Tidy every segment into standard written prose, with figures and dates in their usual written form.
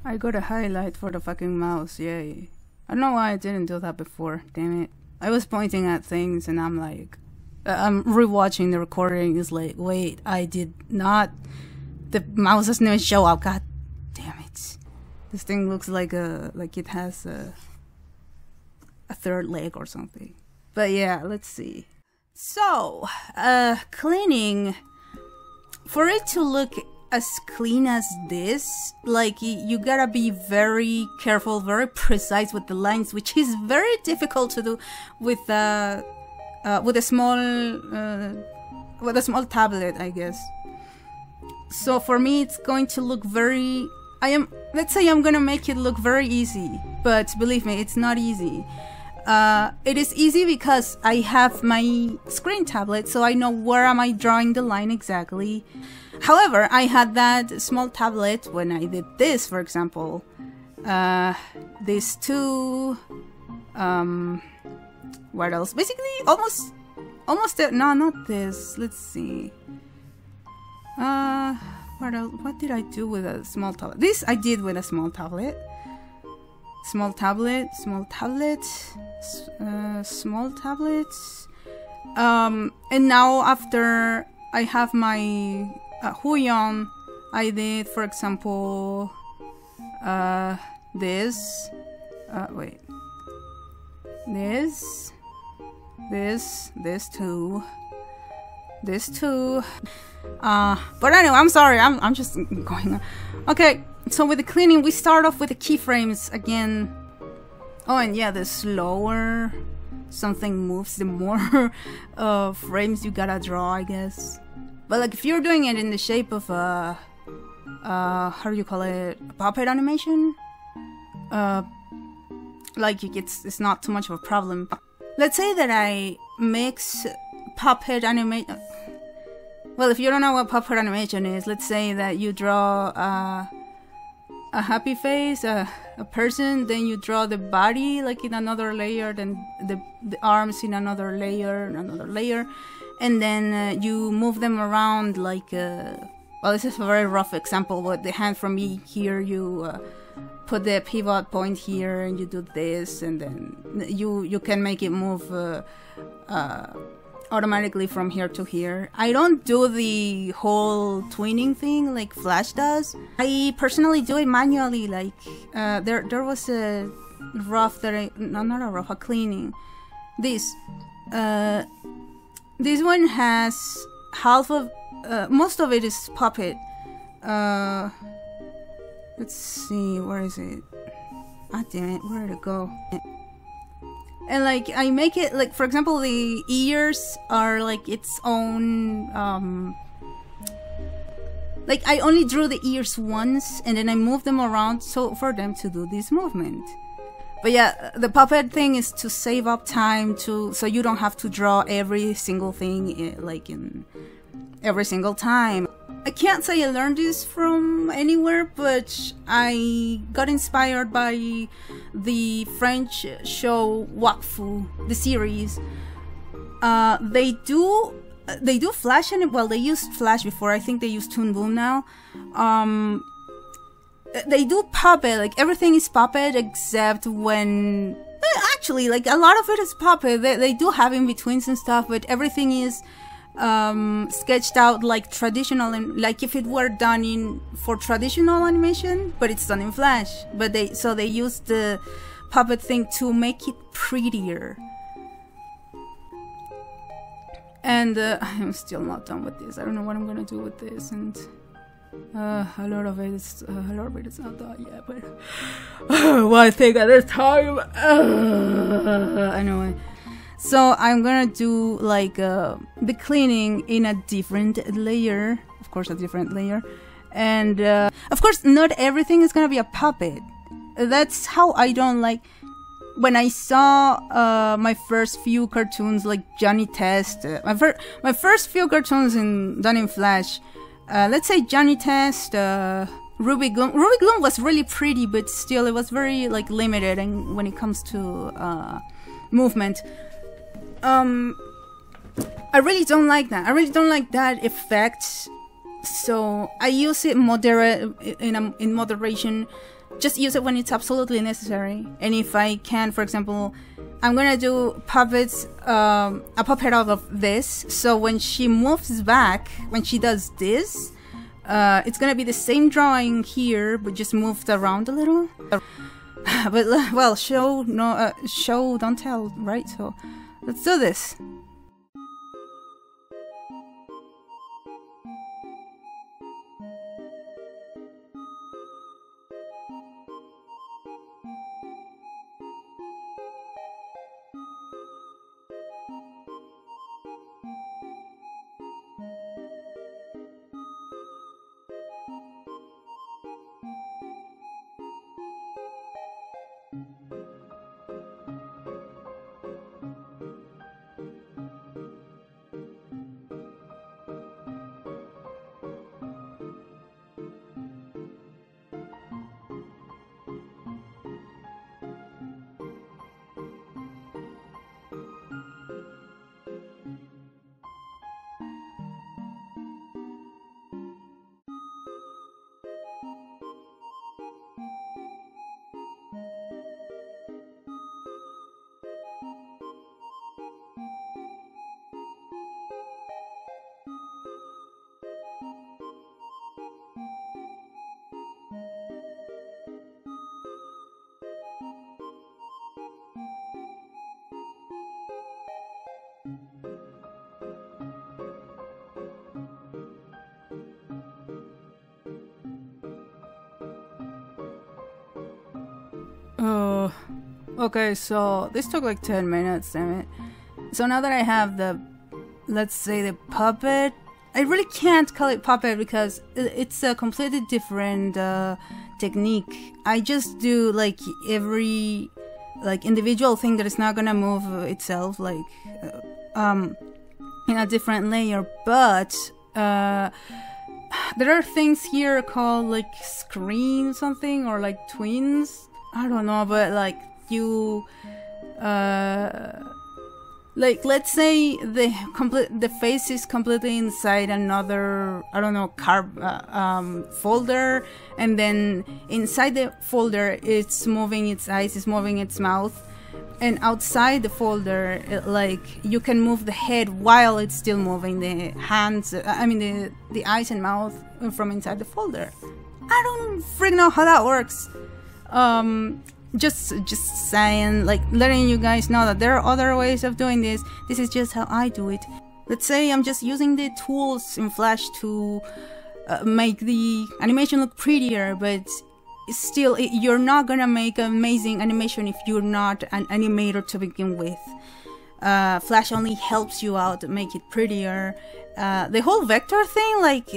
I got a highlight for the fucking mouse, yay. I don't know why I didn't do that before, damn it. I was pointing at things and I'm like, I'm rewatching the recording, it's like, wait, I did not, the mouse doesn't even show up, god damn it. This thing looks like it has a third leg or something. But yeah, let's see. So, cleaning, for it to look as clean as this, like, you gotta be very careful, very precise with the lines, which is very difficult to do with a small tablet, I guess. So for me, it's going to look very, let's say I'm gonna make it look very easy, but believe me, it's not easy. It is easy because I have my screen tablet, so I know where am I drawing the line exactly. However, I had that small tablet when I did this, for example. These two, what else? Basically, almost, no, not this. Let's see. What else? What did I do with a small tablet? This I did with a small tablet. Small tablet. And now after I have my Huion, I did, for example, this. Wait. This too. But anyway, I'm sorry. I'm just going on. Okay. So with the cleaning, we start off with the keyframes again. Oh, and yeah, the slower something moves, the more frames you gotta draw, I guess. But like if you're doing it in the shape of a, how do you call it, a puppet animation? Like it's not too much of a problem. Let's say that I mix puppet animation. Well, if you don't know what puppet animation is, let's say that you draw a happy face, a person, then you draw the body like in another layer, then the arms in another layer, and then you move them around like, well, this is a very rough example, but the hand from me here, you put the pivot point here and you do this, and then you can make it move automatically from here to here. I don't do the whole twinning thing like Flash does. I personally do it manually. Like there was a rough that a cleaning. This one has half of most of it is puppet. Let's see, where is it? Ah, damn it, where did it go? And like I make it like, for example, the ears are like its own, like I only drew the ears once and then I moved them around so for them to do this movement. But yeah, the puppet thing is to save up time so you don't have to draw every single thing like in every single time. I can't say I learned this from anywhere, but I got inspired by the French show Wakfu, the series. They do Flash in it. Well, they used Flash before. I think they use Toon Boom now. They do puppet. Like everything is puppet except when actually, like a lot of it is puppet. They do have in betweens and stuff, but everything is sketched out like traditional, and like if it were done for traditional animation, but it's done in Flash. But they use the puppet thing to make it prettier. And I'm still not done with this. I don't know what I'm gonna do with this, and a lot of it is not done yet. But one thing at a time. Anyway. So I'm gonna do like the cleaning in a different layer, of course a different layer, and of course not everything is gonna be a puppet. That's how I don't like. When I saw my first few cartoons like Johnny Test, my first few cartoons done in Flash, let's say Johnny Test, Ruby Gloom. Ruby Gloom was really pretty, but still it was very like limited, and when it comes to movement. I really don't like that. I really don't like that effect So I use it in moderation. Just use it when it's absolutely necessary. And if I can, for example, I'm gonna do puppets, a puppet out of this. So when she moves back, when she does this, it's gonna be the same drawing here, but just moved around a little. But well, show don't tell, right? So let's do this. Okay, so this took like 10 minutes, damn it. So now that I have the, let's say, the puppet, I really can't call it puppet because it's a completely different technique. I just do like every individual thing that is not gonna move itself, like in a different layer, but there are things here called like screen something or like twins. I don't know, but like you like let's say the face is completely inside another, I don't know, folder, and then inside the folder it's moving its eyes, it's moving its mouth, and outside the folder like you can move the head while it's still moving the hands, I mean the eyes and mouth from inside the folder. I don't freaking know how that works. Just saying, like letting you guys know that there are other ways of doing this. This is just how I do it. Let's say I'm just using the tools in Flash to make the animation look prettier, but still you're not gonna make amazing animation if you're not an animator to begin with. Flash only helps you out to make it prettier. The whole vector thing, like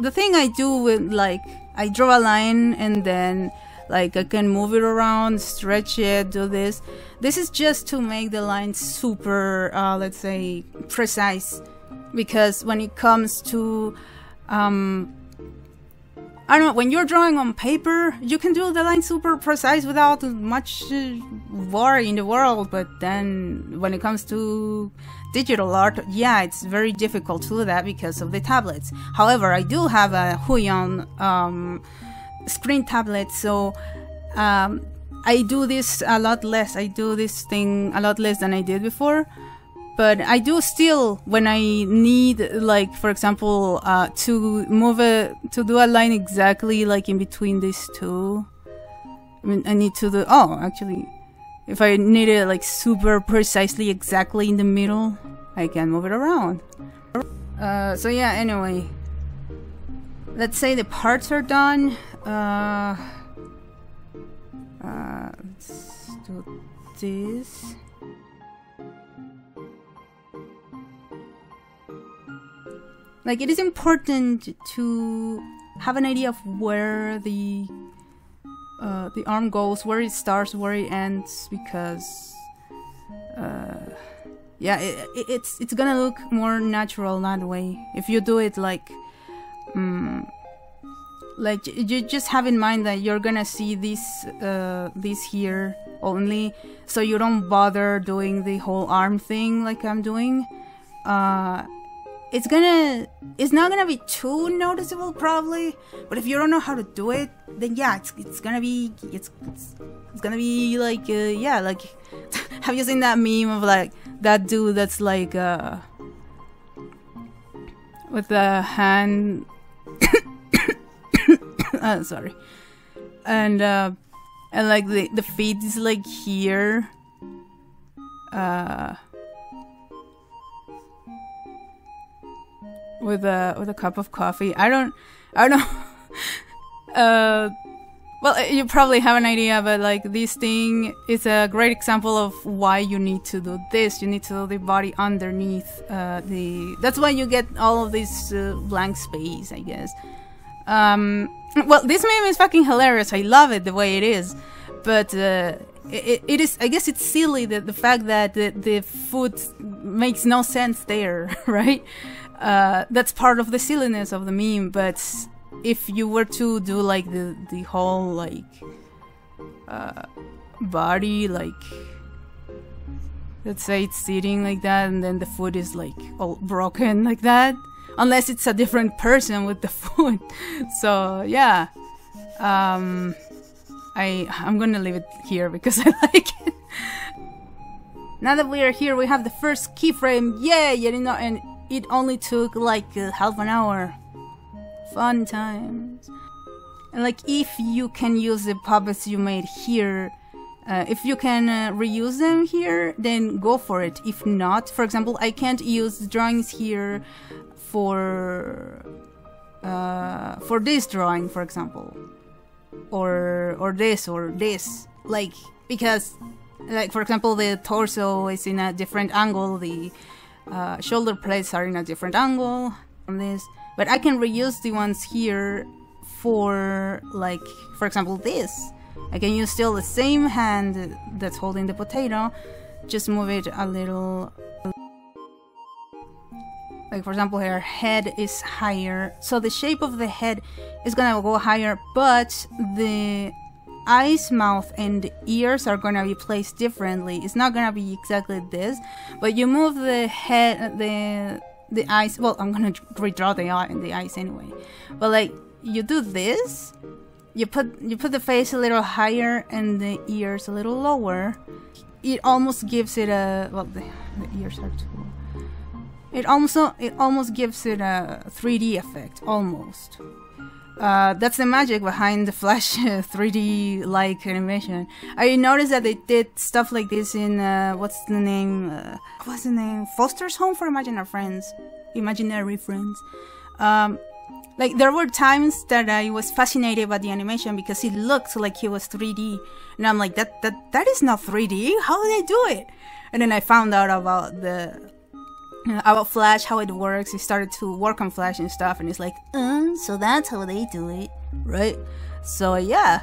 the thing I do with, like, I draw a line and then like I can move it around, stretch it, do this. This is just to make the line super, let's say, precise. Because when it comes to, I don't know, when you're drawing on paper, you can do the line super precise without much worry in the world. But then when it comes to digital art, yeah, it's very difficult to do that because of the tablets. However, I do have a Huion screen tablet, so I do this a lot less. I do this thing a lot less than I did before, but I do still when I need, like, for example, to move it, to do a line exactly like in between these two. I mean, I need to do, oh, actually, if I need it like super precisely exactly in the middle, I can move it around. So yeah, anyway, let's say the parts are done. Let's do this. Like, it is important to have an idea of where the arm goes, where it starts, where it ends, because yeah, it's gonna look more natural that way. If you do it like you just have in mind that you're gonna see this here only, so you don't bother doing the whole arm thing like I'm doing. it's not gonna be too noticeable probably, but if you don't know how to do it, then yeah, it's gonna be like yeah, like have you seen that meme of like that dude that's like with the hand sorry, and like the feet is like here, with a cup of coffee. I don't know. Well, you probably have an idea, but like this thing is a great example of why you need to do this. You need to do the body underneath that's why you get all of this blank space, I guess. Well, this meme is fucking hilarious. I love it the way it is, but it is, I guess it's silly that the fact that the foot makes no sense there, right? That's part of the silliness of the meme, but if you were to do like the whole like body, like let's say it's sitting like that and then the foot is like all broken like that, unless it's a different person with the foot. So yeah, I'm gonna leave it here because I like it. Now that we are here, we have the first keyframe. Yay! And it only took like half an hour. Fun times. And like, if you can use the puppets you made here, if you can reuse them here, then go for it. If not, for example, I can't use the drawings here for this drawing, for example, or this, like, because, like, for example, the torso is in a different angle, the shoulder plates are in a different angle from this, but I can reuse the ones here for, like, for example, this. I can use still the same hand that's holding the potato, just move it a little. Like, for example, her head is higher, so the shape of the head is gonna go higher, but the eyes, mouth, and ears are gonna be placed differently. It's not gonna be exactly this, but you move the head, the eyes. Well, I'm gonna redraw the eyes anyway. But like, you do this, you put the face a little higher and the ears a little lower. It almost gives it a, well, the ears are too. It almost gives it a 3D effect, almost. That's the magic behind the Flash 3D like animation. I noticed that they did stuff like this in what's the name? Foster's Home for Imaginary Friends. Like, there were times that I was fascinated by the animation because it looked like he was 3D, and I'm like, that is not 3D. How did they do it? And then I found out about about Flash, how it works. I started to work on Flash and stuff, and it's like, so that's how they do it, right? So yeah.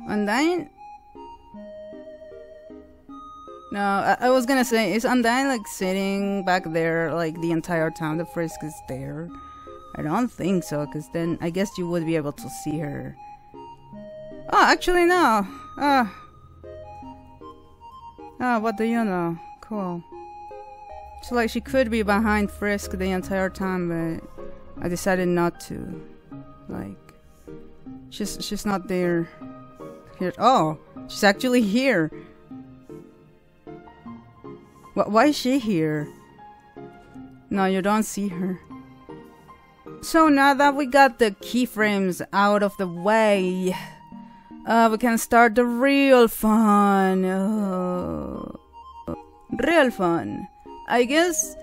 Undyne? No, I was gonna say, is Undyne like sitting back there like the entire time the Frisk is there? I don't think so, because then I guess you would be able to see her. Oh, actually no. What do you know? Cool. So like she could be behind Frisk the entire time, but I decided not to. Like, she's not there. Here. Oh, she's actually here. Why is she here? No, you don't see her. So now that we got the keyframes out of the way, we can start the real fun. Real fun. I guess,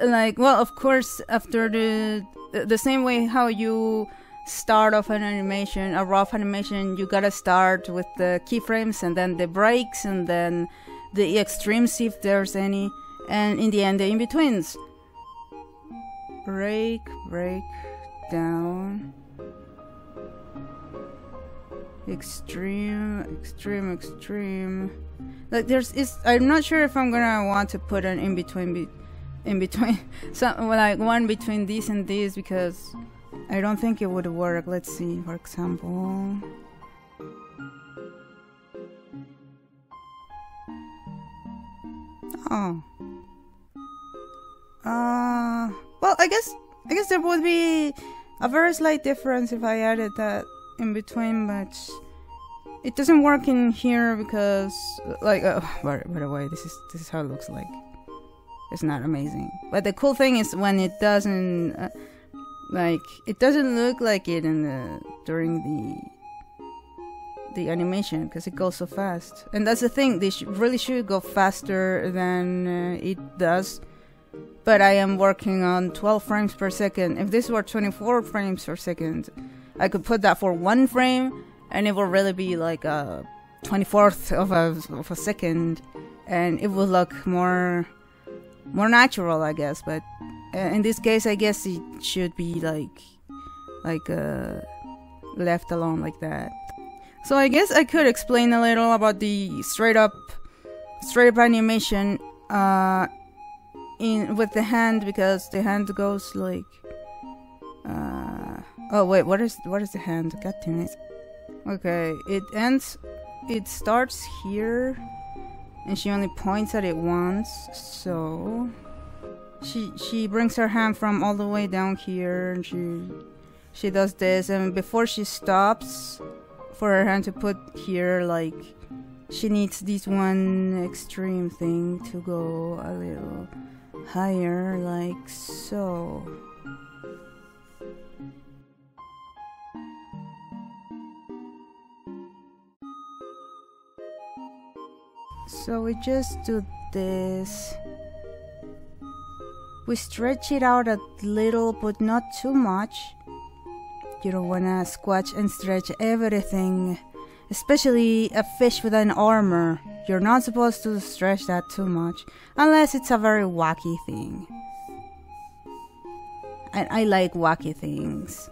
like, well, of course, after the same way how you start off an animation, a rough animation, you gotta start with the keyframes and then the breaks and then the extremes if there's any, and in the end the in-betweens. Break down, extreme. Like I'm not sure if I'm gonna want to put an in between, something like one between these and these, because I don't think it would work. Let's see, for example. Oh. Well, I guess there would be a very slight difference if I added that in between, but it doesn't work in here because, like, by the way, this is how it looks like. It's not amazing, but the cool thing is when it doesn't, like, it doesn't look like it in during the animation, because it goes so fast. And that's the thing, they really should go faster than it does. But I am working on 12 frames per second. If this were 24 frames per second, I could put that for one frame, and it will really be like a 24th of a second, and it will look more natural, I guess. But in this case, I guess it should be like left alone like that. So I guess I could explain a little about the straight up animation with the hand, because the hand goes like oh wait, what is the hand? God damn it. Okay, it starts here and she only points at it once, so she brings her hand from all the way down here and she does this, and before she stops for her hand to put here, like, she needs this one extreme thing to go a little higher, like so. So we just do this. We stretch it out a little, but not too much. You don't wanna squash and stretch everything, especially a fish with an armor. You're not supposed to stretch that too much, unless it's a very wacky thing. And I like wacky things.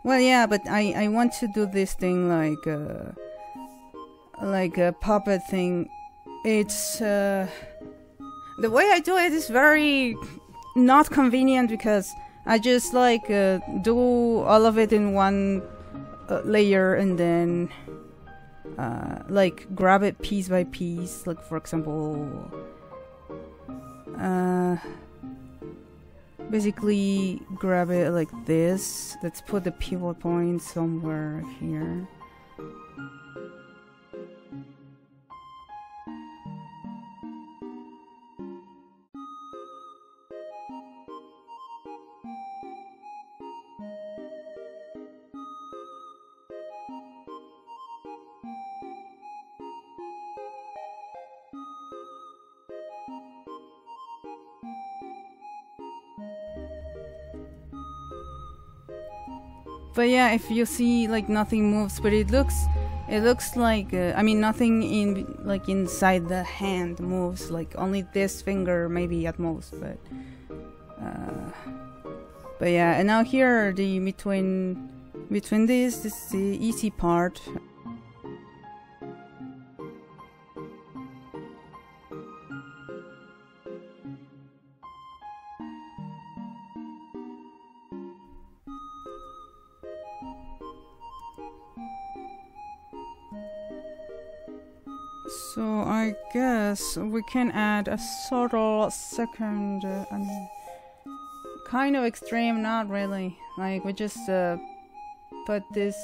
Well, yeah, but I want to do this thing like a puppet thing. It's the way I do it is very not convenient, because I just like do all of it in one layer and then like grab it piece by piece. Like, for example, basically grab it like this. Let's put the pivot point somewhere here. But yeah, if you see like nothing moves, but it looks like I mean nothing in like inside the hand moves, like only this finger maybe at most, but yeah. And now here the between this is the easy part. So I guess we can add a subtle second, I mean, kind of extreme, not really. Like we just put this,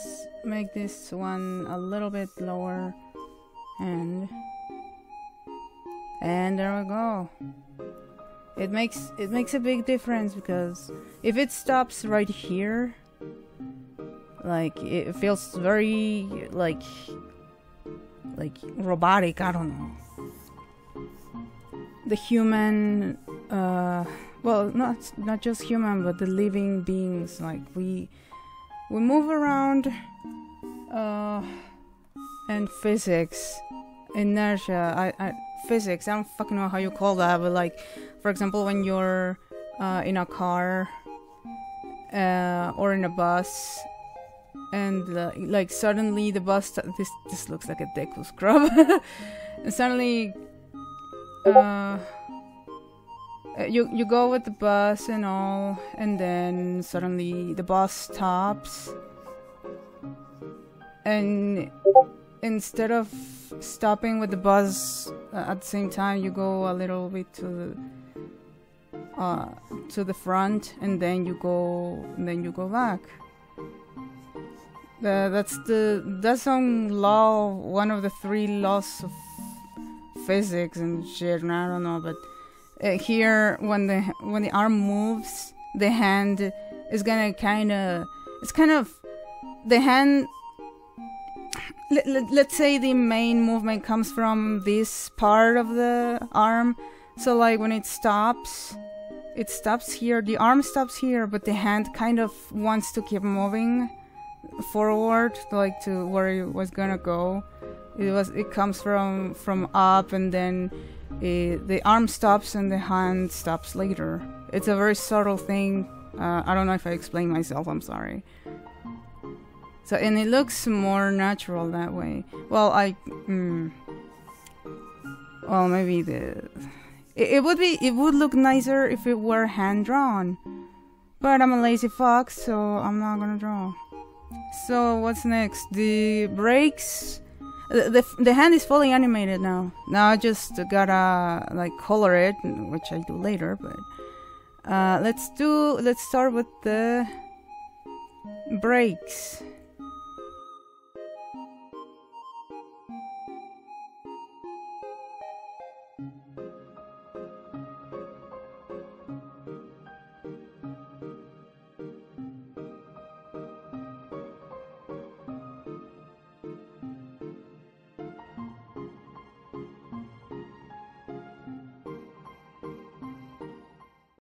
make this one a little bit lower, and there we go. It makes a big difference, because if it stops right here, like it feels very like robotic, I don't know. The human, well, not just human, but the living beings, like we move around, and physics, inertia, physics, I don't fucking know how you call that, but like, for example, when you're in a car or in a bus, and like suddenly the bus this looks like a dick with scrub. And suddenly you go with the bus and all, and then suddenly the bus stops, and instead of stopping with the bus at the same time, you go a little bit to the front, and then you go back. That's some law, one of the 3 laws of physics and shit, and I don't know, but here when the arm moves, the hand is gonna it's kind of the hand. Let's say the main movement comes from this part of the arm, so like when it stops here, the arm stops here, but the hand kind of wants to keep moving forward, like to where it was gonna go. It comes from up, and then the arm stops and the hand stops later. It's a very subtle thing. I don't know if I explained myself, I'm sorry. So, and it looks more natural that way. Well, well, maybe it would look nicer if it were hand drawn, but I'm a lazy fox, so I'm not gonna draw. So what's next? The brakes. The hand is fully animated now. Now I just gotta like color it, which I do later. But let's start with the brakes.